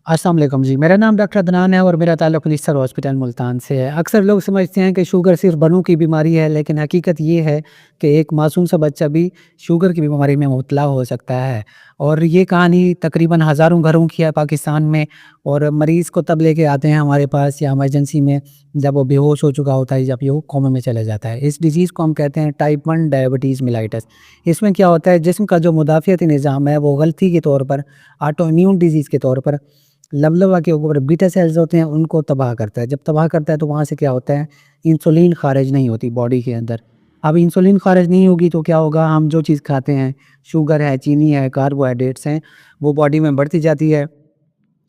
अस्सलाम वालेकुम जी, मेरा नाम डॉक्टर अदनान है और मेरा ताल्लुक़ निस्सर हॉस्पिटल मुल्तान से है। अक्सर लोग समझते हैं कि शुगर सिर्फ़ बड़ों की बीमारी है, लेकिन हकीकत ये है कि एक मासूम सा बच्चा भी शुगर की बीमारी में मुब्तला हो सकता है। और ये कहानी तकरीबन हज़ारों घरों की है पाकिस्तान में। और मरीज़ को तब लेके आते हैं हमारे पास या इमरजेंसी में जब वो बेहोश हो चुका होता है, जब ये वो कोमा में चला जाता है। इस डिज़ीज़ को हम कहते हैं टाइप 1 डायबिटीज़ मेलाइटस। इसमें क्या होता है, जिस्म का जो मुदाफ़ियती निज़ाम है वो गलती के तौर पर, ऑटो इम्यून डिज़ीज़ के तौर पर लबलबा के ऊपर बीटा सेल्स होते हैं, उनको तबाह करता है। जब तबाह करता है तो वहाँ से क्या होता है, इंसुलिन ख़ारिज नहीं होती बॉडी के अंदर। अब इंसुलिन ख़ारिज नहीं होगी तो क्या होगा, हम जो चीज़ खाते हैं, शुगर है, चीनी है, कार्बोहाइड्रेट्स हैं, वो बॉडी में बढ़ती जाती है।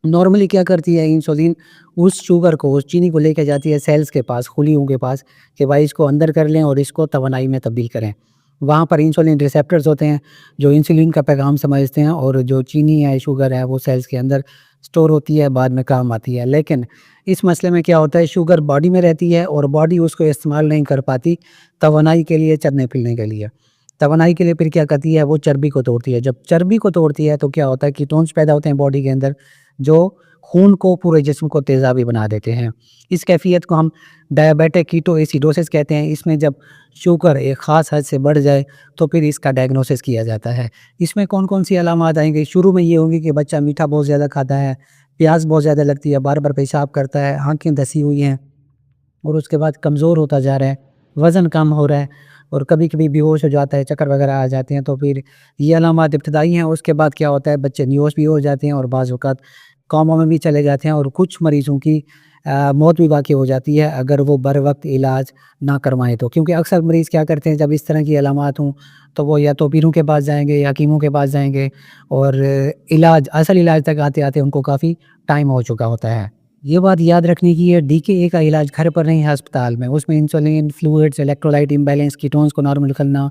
नॉर्मली क्या करती है इंसुलिन, उस शुगर को, उस चीनी को लेके जाती है सेल्स के पास, खुलियों के पास, कि भाई इसको अंदर कर लें और इसको तवानाई में तब्दील करें। वहाँ पर इंसुलिन रिसेप्टर्स होते हैं जो इंसुलिन का पैगाम समझते हैं, और जो चीनी है, शुगर है, वो सेल्स के अंदर स्टोर होती है, बाद में काम आती है। लेकिन इस मसले में क्या होता है, शुगर बॉडी में रहती है और बॉडी उसको इस्तेमाल नहीं कर पाती तवानाई के लिए, चलने-फिरने के लिए। तवानाई के लिए फिर क्या करती है, वो चर्बी को तोड़ती है। जब चर्बी को तोड़ती है तो क्या होता है, कीटोन्स पैदा होते हैं बॉडी के अंदर, जो खून को, पूरे जिस्म को तेज़ाबी बना देते हैं। इस कैफ़ियत को हम डायबिटिक कीटोएसिडोसिस कहते हैं। इसमें जब शुगर एक ख़ास हद से बढ़ जाए तो फिर इसका डायग्नोसिस किया जाता है। इसमें कौन-कौन सी अलामात आएँगी, शुरू में ये होंगी कि बच्चा मीठा बहुत ज़्यादा खाता है, प्यास बहुत ज़्यादा लगती है, बार-बार पेशाब करता है, आँखें धसी हुई हैं, और उसके बाद कमज़ोर होता जा रहा है, वज़न कम हो रहा है, और कभी-कभी बेहोश हो जाता है, चक्कर वगैरह आ जाते हैं। तो फिर ये अलामात इब्तिदाई हैं। उसके बाद क्या होता है, बच्चे बेहोश भी हो जाते हैं और बाज़ औक़ात कोमा में भी चले जाते हैं, और कुछ मरीज़ों की मौत भी वाक़ई हो जाती है अगर वो बर वक़्त इलाज ना करवाएँ तो। क्योंकि अक्सर मरीज़ क्या करते हैं, जब इस तरह की अलामात हों तो वो या तो पीरों के पास जाएँगे या हकीमों के पास जाएँगे, और असल इलाज तक आते-आते उनको काफ़ी टाइम हो चुका होता है। ये बात याद रखने की है, डीकेए का इलाज घर पर नहीं है, अस्पताल में। उसमें insulin, fluids, electrolyte imbalance, ketones को नॉर्मल करना,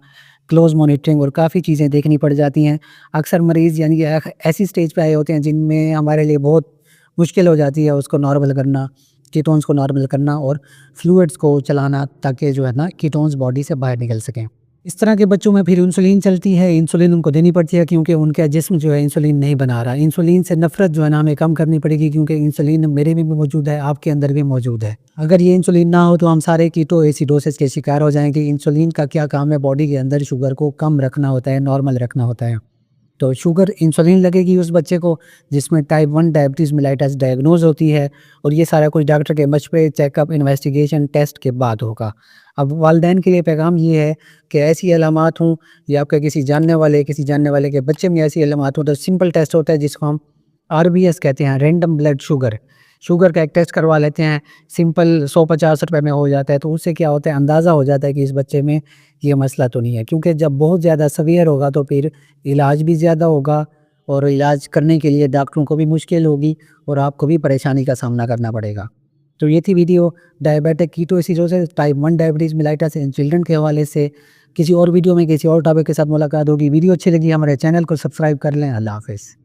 क्लोज़ मॉनिटरिंग और काफ़ी चीज़ें देखनी पड़ जाती हैं। अक्सर मरीज़ यानी कि ऐसी स्टेज पे आए होते हैं जिनमें हमारे लिए बहुत मुश्किल हो जाती है उसको नॉर्मल करना, कीटोन्स को नॉर्मल करना और फ्लूइड्स को चलाना, ताकि जो है ना कीटोन्स बॉडी से बाहर निकल सकें। इस तरह के बच्चों में फिर इंसुलिन चलती है, इंसुलिन उनको देनी पड़ती है क्योंकि उनका जिस्म जो है इंसुलिन नहीं बना रहा। इंसुलिन से नफ़रत जो है ना हमें कम करनी पड़ेगी, क्योंकि इंसुलिन मेरे में भी मौजूद है, आपके अंदर भी मौजूद है। अगर ये इंसुलिन ना हो तो हम सारे कीटोएसिडोसिस के शिकार हो जाएँगे। इंसुलिन का क्या काम है, बॉडी के अंदर शुगर को कम रखना होता है, नॉर्मल रखना होता है। तो शुगर इंसुलिन लगेगी उस बच्चे को जिसमें टाइप 1 डायबिटीज़ मेलाइटस डायग्नोज़ होती है, और ये सारा कुछ डॉक्टर के मशवरे, चेकअप, इन्वेस्टिगेशन, टेस्ट के बाद होगा। अब वालिदैन के लिए पैगाम ये है कि ऐसी अलामात हों या आपके किसी जानने वाले के बच्चे में ऐसी अलामात हों, तो सिंपल टेस्ट होता है जिसको हम आरबीएस कहते हैं, रैंडम ब्लड शुगर। शुगर का एक टेस्ट करवा लेते हैं, सिंपल ₹150 में हो जाता है। तो उससे क्या होता है, अंदाज़ा हो जाता है कि इस बच्चे में ये मसला तो नहीं है, क्योंकि जब बहुत ज़्यादा सीवियर होगा तो फिर इलाज भी ज़्यादा होगा, और इलाज करने के लिए डॉक्टरों को भी मुश्किल होगी और आपको भी परेशानी का सामना करना पड़ेगा। तो ये थी video diabetic ketoacidosis type 1 diabetes mellitus in children के हवाले से। किसी और वीडियो में किसी और टॉपिक के साथ मुलाकात होगी। वीडियो अच्छी लगी हमारे चैनल को सब्सक्राइब कर लें। अल्लाह हाफ़िज़।